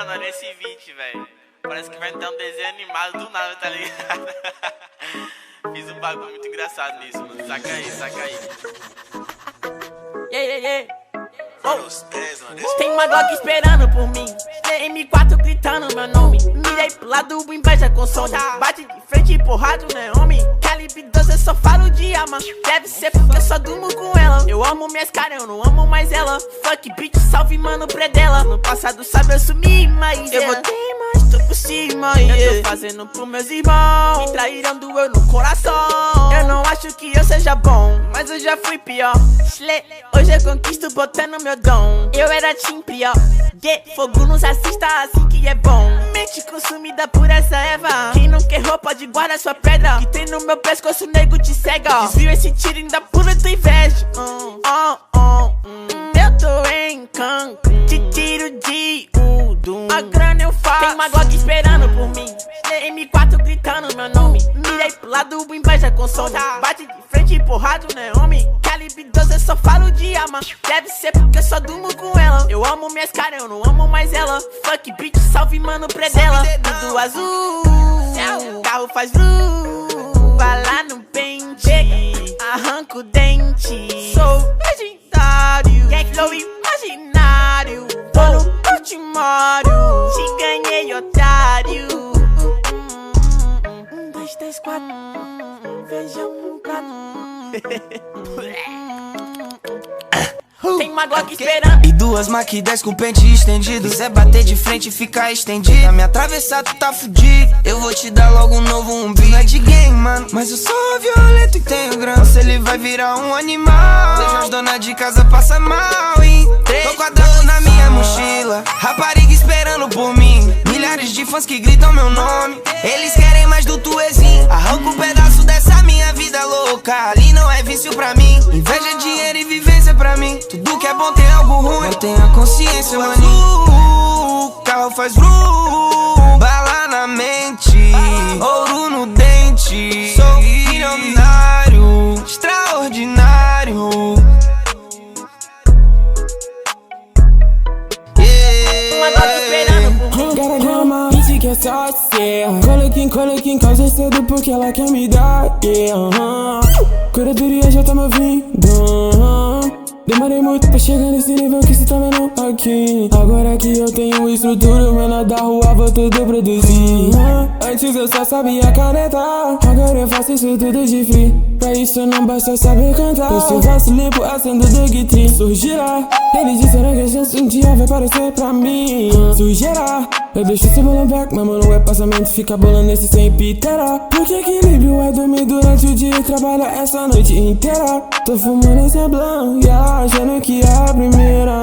Mano, nesse vídeo, velho, parece que vai ter um desenho animado do nada, tá ligado? Fiz um bagulho muito engraçado nisso, mano. Saca aí, saca aí. Tem uma Glock esperando por mim, M4 gritando meu nome. Mirei pro lado, inveja consome. Bate de frente e porrado, né, homem? Calibre 12 eu só falo de arma. Deve ser porque eu só durmo com ela. Eu amo minhas caras, eu não amo mais ela. Fuck bitch, salve mano, predela. No passado sabe eu sumi, mas eu voltei, mas tô por cima. Eu tô fazendo pros meus irmãos. Me traíram, doeu no coração. Eu não acho que eu seja bom, mas eu já fui pior. Hoje eu conquisto botando meu dom. Eu era team pior. Fogo nos assista assim que é bom. Mente consumida por essa erva. Quem não quer roupa de guarda sua pedra. Que tem no meu pescoço, nego te cega. Desvio esse tiro ainda pura tua inveja. Eu tô em Cancún, te tiro de Udum. A grana eu faço. Tem uma Glock esperando por mim, M4 gritando meu nome. Mirei pro lado, inveja consome. Bate de frente e porrado, né, homem? Calibre 12 eu só falo de arma. Deve ser porque eu só durmo com ela. Eu amo minhas caras, eu não amo mais ela. Fuck bitch, salve mano, predela. Tudo azul, carro faz vru. Vai lá no pente, arranca o dente. Sou legendário, gang flow imaginário. Tô no Portimário, te ganhei, otário. 1, 2, 3, 4, feijão no prato. Tem uma Glock esperando e duas Mac 10 com pente estendido. Quiser bater de frente e ficar estendido, pra me atravessar tu tá fudido. Eu vou te dar logo um novo umbigo. Não é de game, mano, mas eu sou violento e tenho grana. Se ele vai virar um animal, deixa as donas de casa passar mal, hein? Tô quadrado na minha mochila, rapariga esperando por mim. Milhares de fãs que gritam meu nome. Eles querem mais do tuezinho. Arranca um pedaço dessa minha vida louca. Ali não é vício pra mim. Inveja, dinheiro e vivência pra mim. Tudo que é bom tem algo ruim. Mantenha a consciência, maninho. Carro faz vru. Bala na mente, ouro no dente. Sou milionário, extraordinário. uma Glock esperando por mim. Gotta get my bitch que é sócia. Coloquei em causa cedo porque ela quer me dar, yeah. Curadoria já tá me ouvindo. Demorei muito pra chegar nesse nível que cê tá vendo aqui. Agora que eu tenho estrutura, o menor da rua vou tudo produzir. Antes eu só sabia caneta, agora eu faço isso tudo de free. Pra isso não basta saber cantar. Esse verso limpo acendo do guitri. Surgirá, eles disseram que a chance um dia vai aparecer pra mim. Sujeira, eu deixo esse bolão back, mas mano é passamento, fica bolando esse sem pitera. Porque equilíbrio é dormir durante o dia e trabalhar essa noite inteira. Tô fumando esse blanc, achando que é a primeira.